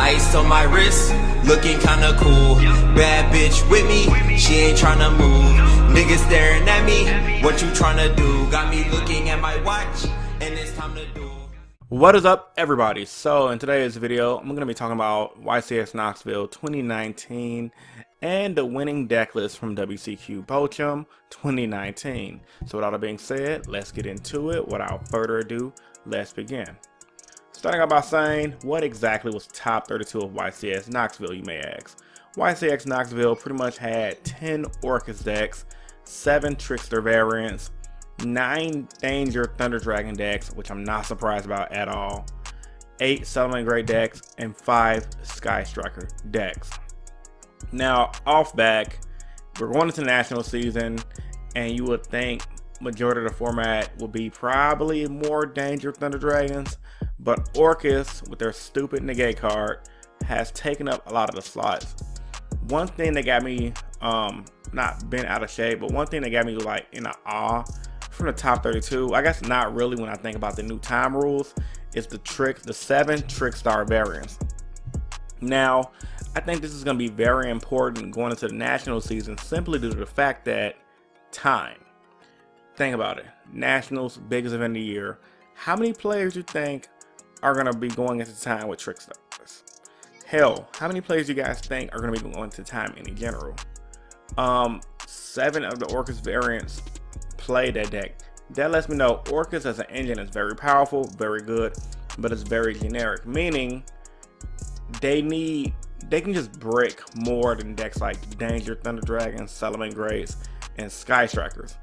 Ice on my wrist, looking kinda cool. Bad bitch with me, she ain't tryna move. Niggas staring at me, what you tryna do? Got me looking at my watch, and it's time to do. What is up, everybody? So in today's video, I'm going to be talking about YCS Knoxville 2019 and the winning deck list from WCQ Bochum 2019. So with all that being said, let's get into it. Without further ado, let's begin. Starting out by saying, what exactly was top 32 of YCS Knoxville, you may ask? YCS Knoxville pretty much had 10 Orcus decks, 7 Trickster variants, 9 Danger Thunder Dragon decks, which I'm not surprised about at all, 8 Settlement Great decks, and 5 Sky Striker decks. Now, off back, we're going into national season, and you would think majority of the format will be probably more Danger Thunder Dragons, but Orcus, with their stupid negate card, has taken up a lot of the slots. One thing that got me, not been out of shape, but one thing that got me like in awe from the top 32, I guess not really when I think about the new time rules, is the 7 Trickstar variants. Now, I think this is going to be very important going into the national season simply due to the fact that time. Think about it. Nationals, biggest event of the year. How many players do you think are going to be going into time with Trickstars? Hell, how many players do you guys think are going to be going to time in general? 7 of the Orcus variants play that deck. That lets me know Orcus as an engine is very powerful, very good, but it's very generic, meaning they can just break more than decks like Danger Thunder Dragons, Settlement Greats, and Sky Strikers.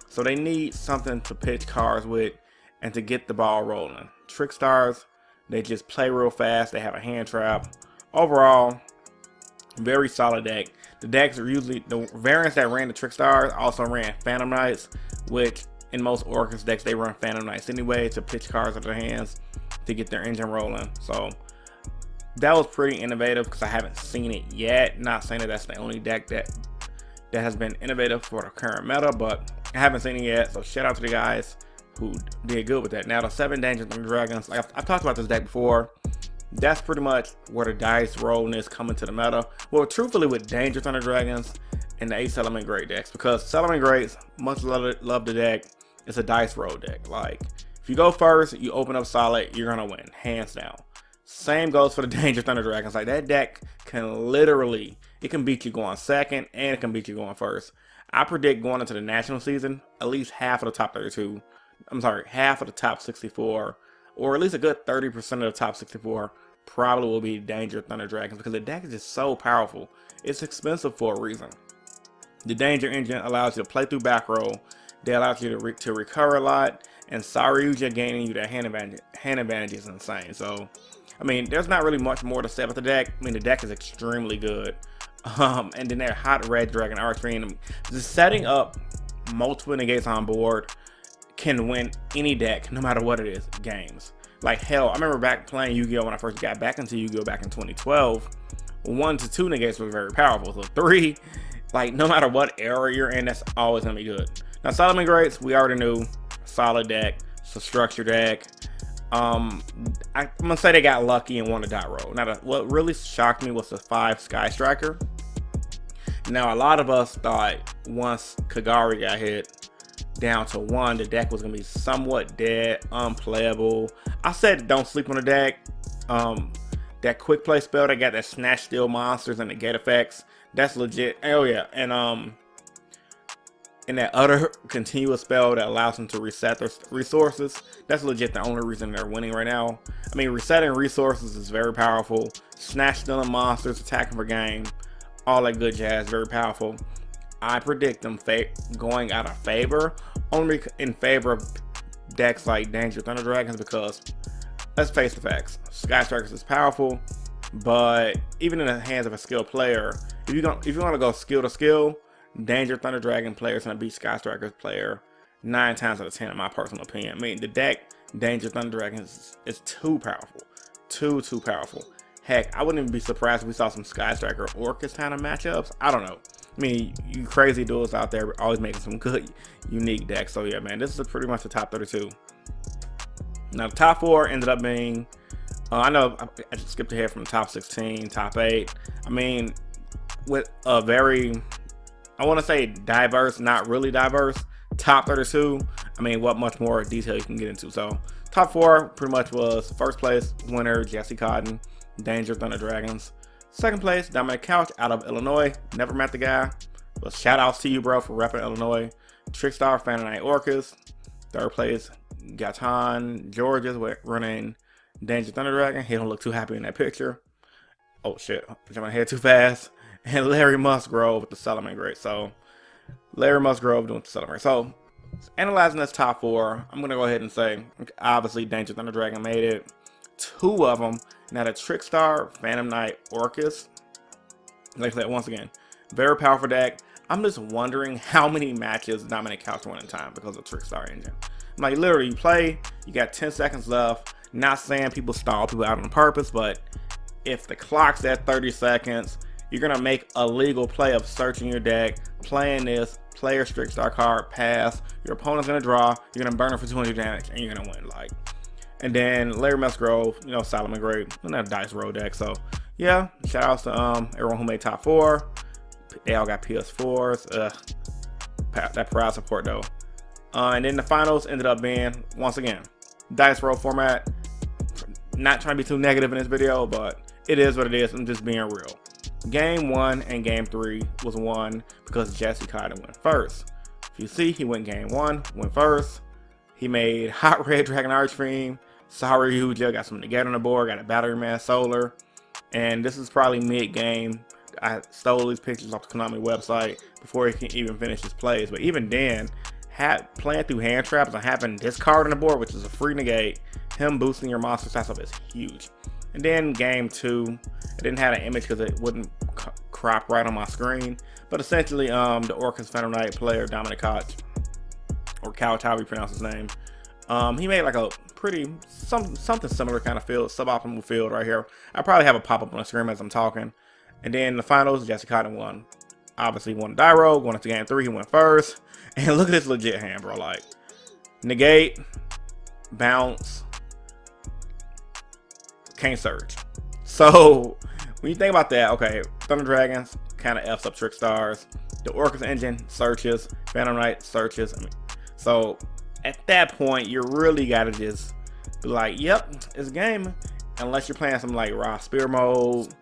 So they need something to pitch cards with and to get the ball rolling. Trickstars, they just play real fast, they have a hand trap. Overall, very solid deck. The decks are usually, the variants that ran the Trickstars also ran Phantom Knights, which in most Orcus decks they run Phantom Knights anyway to pitch cards out of their hands to get their engine rolling. So that was pretty innovative because I haven't seen it yet. Not saying that that's the only deck that has been innovative for the current meta, but I haven't seen it yet. So shout out to the guys who did good with that. Now the 7 Danger Thunder Dragons, like I've talked about this deck before. That's pretty much where the dice rolling is coming to the meta. Well, truthfully, with Danger Thunder Dragons and the 8 Settlement Great decks, because Settlement Greats, much love the deck, it's a dice roll deck. Like if you go first, you open up solid, you're gonna win, hands down. Same goes for the Danger Thunder Dragons. Like that deck can literally, it can beat you going second and it can beat you going first. I predict going into the national season, at least half of the top 32, half of the top 64, or at least a good 30% of the top 64 probably will be Danger Thunder Dragons because the deck is just so powerful. It's expensive for a reason. The Danger engine allows you to play through back row. They allow you to recover a lot, and Saryuja gaining you that hand advantage is insane. So, I mean, there's not really much more to say about the deck. I mean, the deck is extremely good. And then that hot red dragon Archfiend, just setting up multiple negates on board can win any deck, no matter what it is, games. Like hell, I remember back playing Yu-Gi-Oh when I first got back into Yu-Gi-Oh back in 2012. 1 to 2 negates were very powerful. So 3, like no matter what era you're in, that's always gonna be good. Now Settlement Greats, we already knew, solid deck, it's a structured deck. I'm gonna say they got lucky and won the dot roll. Now what really shocked me was the 5 Sky Striker. Now a lot of us thought once Kagari got hit down to 1, the deck was gonna be somewhat dead, unplayable. I said don't sleep on the deck. That quick play spell that got that snatch steal monsters and the gate effects, that's legit. Oh yeah, and that other continuous spell that allows them to reset their resources, that's legit the only reason they're winning right now. I mean, resetting resources is very powerful. Snatch stealing monsters, attacking for game, all that good jazz, very powerful. I predict them going out of favor, only in favor of decks like Danger Thunder Dragons, because let's face the facts, Sky Strikers is powerful, but even in the hands of a skilled player, if you want to go skill to skill, Danger Thunder Dragon players gonna beat Sky Strikers player 9 times out of 10 in my personal opinion. I mean, the deck Danger Thunder Dragons is too powerful, too powerful. Heck, I wouldn't even be surprised if we saw some Sky Striker Orcus kind of matchups. I don't know. I mean, you crazy duels out there always making some good, unique decks. So yeah, man, this is pretty much the top 32. Now, the top 4 ended up being I know I just skipped ahead from top 16, top 8. I mean, with a very, I want to say diverse, not really diverse, top 32. I mean, what much more detail you can get into. So, top 4 pretty much was first place winner Jesse Cotton, Danger Thunder Dragons. Second place, Dominic Couch out of Illinois. Never met the guy, but shout outs to you, bro, for repping Illinois. Trickstar Fan Night Orcas. Third place, Gaton Georges running Danger Thunder Dragon. He don't look too happy in that picture. Oh shit, I'm jumping ahead too fast. And Larry Musgrove with the Solomon Great. So Larry Musgrove doing the Solomon. So analyzing this top 4, I'm gonna go ahead and say obviously Danger Thunder Dragon made it. 2 of them. Now the Trickstar Phantom Knight Orcus. Like I said, once again, very powerful deck. I'm just wondering how many matches Dominic Couch won in time because of Trickstar engine. Like literally, you play, you got 10 seconds left. Not saying people stall people out on purpose, but if the clock's at 30 seconds, you're gonna make a legal play of searching your deck, playing this, play your Trickstar card, pass. Your opponent's gonna draw. You're gonna burn it for 200 damage, and you're gonna win. Like, and then Larry Musgrove, you know, Solomon Great, and that dice roll deck. So yeah, shout outs to everyone who made top 4. They all got PS4s. That proud support though. And then the finals ended up being, once again, dice roll format. Not trying to be too negative in this video, but it is what it is. I'm just being real. Game 1 and Game 3 was won because Jesse Cotton went first. If you see, he went Game 1, went first. He made Hot Red Dragon Archfiend. Sorry, yugioh, got something to get on the board. Got a Battery Man Solar. And this is probably mid-game. I stole these pictures off the Konami website before he can even finish his plays. But even then, playing through hand traps and having this card on the board, which is a free negate, him boosting your monster stats up is huge. And then Game 2, I didn't have an image because it wouldn't crop right on my screen. But essentially, the Orcus Phantom Knight player, Dominic Couch, or Couch, however you pronounce his name, he made like a pretty, something similar kind of field, suboptimal field right here. I probably have a pop-up on the screen as I'm talking. And then the finals, Jesse Cotton won. Obviously won die roll, going into Game 3, he went first. And look at this legit hand, bro. Like, negate, bounce, can't search. So, when you think about that, okay, Thunder Dragons kind of F's up Trickstars. The Orcus engine searches, Phantom Knight searches. I mean, so, at that point, you really got to just be like, yep, it's a game. Unless you're playing some like raw spear mode.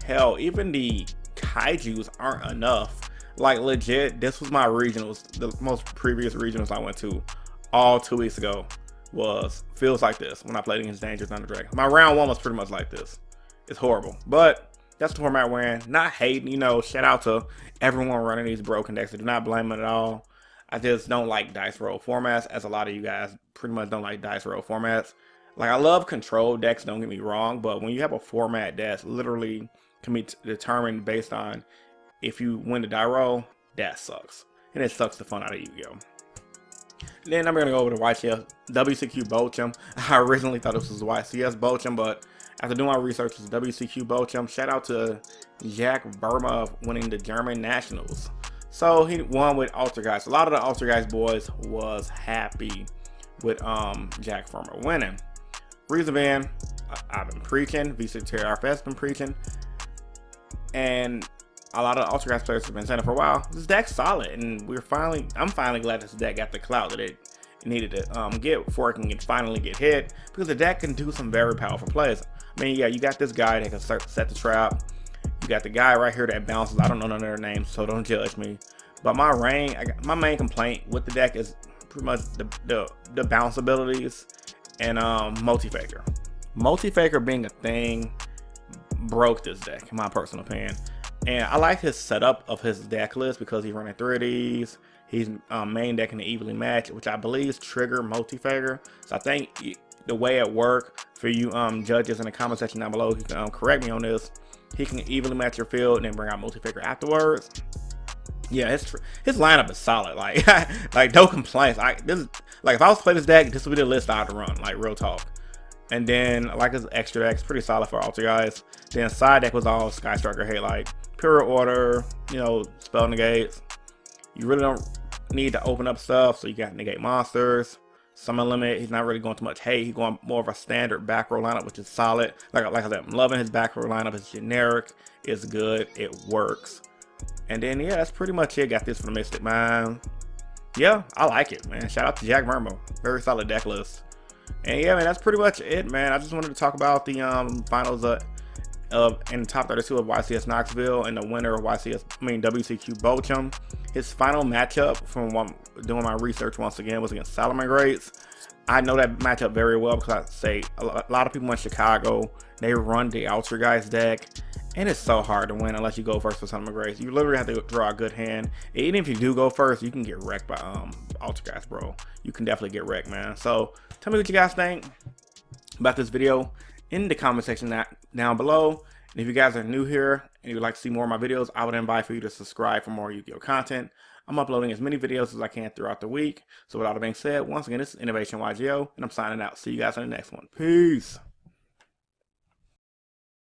Hell, even the kaijus aren't enough. Like legit, this was my regionals. The most previous regionals I went to all 2 weeks ago feels like this when I played against Danger Thunder Dragon. My round 1 was pretty much like this. It's horrible, but that's the format we're in. Not hating, you know. Shout out to everyone running these broken decks. I do not blame it at all. I just don't like dice roll formats, as a lot of you guys pretty much don't like dice roll formats. Like, I love control decks, don't get me wrong, but when you have a format that's literally can be determined based on if you win the die roll, that sucks. And it sucks the fun out of Yu-Gi-Oh! Then I'm going to go over to YCS WCQ Bochum. I originally thought this was YCS Bochum, but after doing my research, it's WCQ Bochum. Shout out to Jack Verma winning the German Nationals. So he won with Altergeist. A lot of the Altergeist boys was happy with Jack Verma winning. Reason being, I've been preaching, VCTRF has been preaching, and a lot of Altergeist players have been saying it for a while. This deck's solid, and I'm finally glad this deck got the clout that it needed to get before it can finally get hit, because the deck can do some very powerful plays. I mean, yeah, you got this guy that can set the trap. You got the guy right here that bounces. I don't know none of their names, so don't judge me. But my main complaint with the deck is pretty much the bounce abilities and multi-faker. Multi-faker being a thing broke this deck, in my personal opinion. And I like his setup of his deck list because he's running 3 of these. He's main decking the evenly match, which I believe is trigger multi-faker. So I think the way it works for you judges in the comment section down below, you can correct me on this. He can evenly match your field and then bring out multi-faker afterwards. Yeah, his lineup is solid. Like, like no complaints. Like if I was to play this deck, this would be the list I'd run. Like, real talk. And then like his extra deck's pretty solid for Altergeist. Then side deck was all Sky Striker hate, like Pure Order, you know, spell negates. You really don't need to open up stuff, so you got negate monsters. some limit. He's not really going too much hate. He's going more of a standard back row lineup, which is solid. Like I said, I'm loving his back row lineup. It's generic. It's good. It works. And then, yeah, that's pretty much it. Got this from the Mystic, man. Yeah, I like it, man. Shout out to Jack Vermo. Very solid deck list. And yeah, man, that's pretty much it, man. I just wanted to talk about the finals in the top 32 of YCS Knoxville and the winner of WCQ Bochum. His final matchup from doing my research once again was against Salomon Grades. I know that matchup very well because I say a lot of people in Chicago, they run the Ultra Guys deck, and it's so hard to win unless you go first with Salomon Grades. You literally have to draw a good hand. Even if you do go first, you can get wrecked by Ultra Guys, bro. You can definitely get wrecked, man. So tell me what you guys think about this video in the comment section down below. And if you guys are new here and you would like to see more of my videos, I would invite for you to subscribe for more Yu-Gi-Oh content. I'm uploading as many videos as I can throughout the week. So with all that being said, once again, this is InnovationYGO, and I'm signing out. See you guys in the next one. Peace.